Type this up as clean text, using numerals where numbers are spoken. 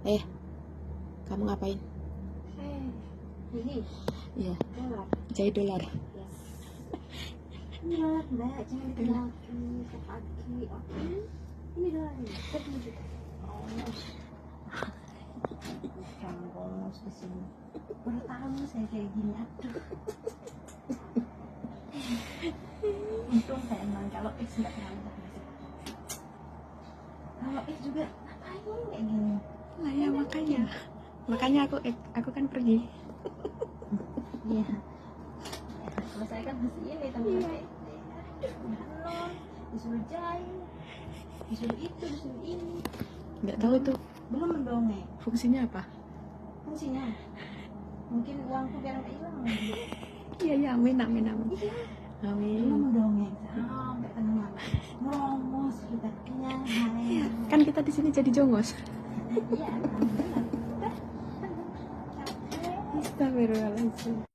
Kamu ngapain? Ini Iya, dolar. jahit dolar. Yes. Dolar, Mbak, jangan ke kaki, ke kaki. Oke. Ini dolar nih. 10 juta. Oh. Bukan bos di sini. Baru tahu saya kayak gini. Aduh. Untung saya emang kalau X nggak terlalu. Kalau X juga ngapain kayak gini? Lah ya makanya aku kan pergi. Iya. Kalau saya kan masih ini teman-teman. Disuruh jahit, disuruh itu, disuruh ini. Nggak tahu itu Belum mendongeng. fungsinya apa. Fungsinya mungkin uangku biar nggak hilang. Iya, amin. Iya. Belum Amin. mendongeng sampai tengah malam. Ngomong sudah kenyang. Iya, kan kita di sini jadi jongos. Iya, alhamdulillah. Astagfirullahaladzim.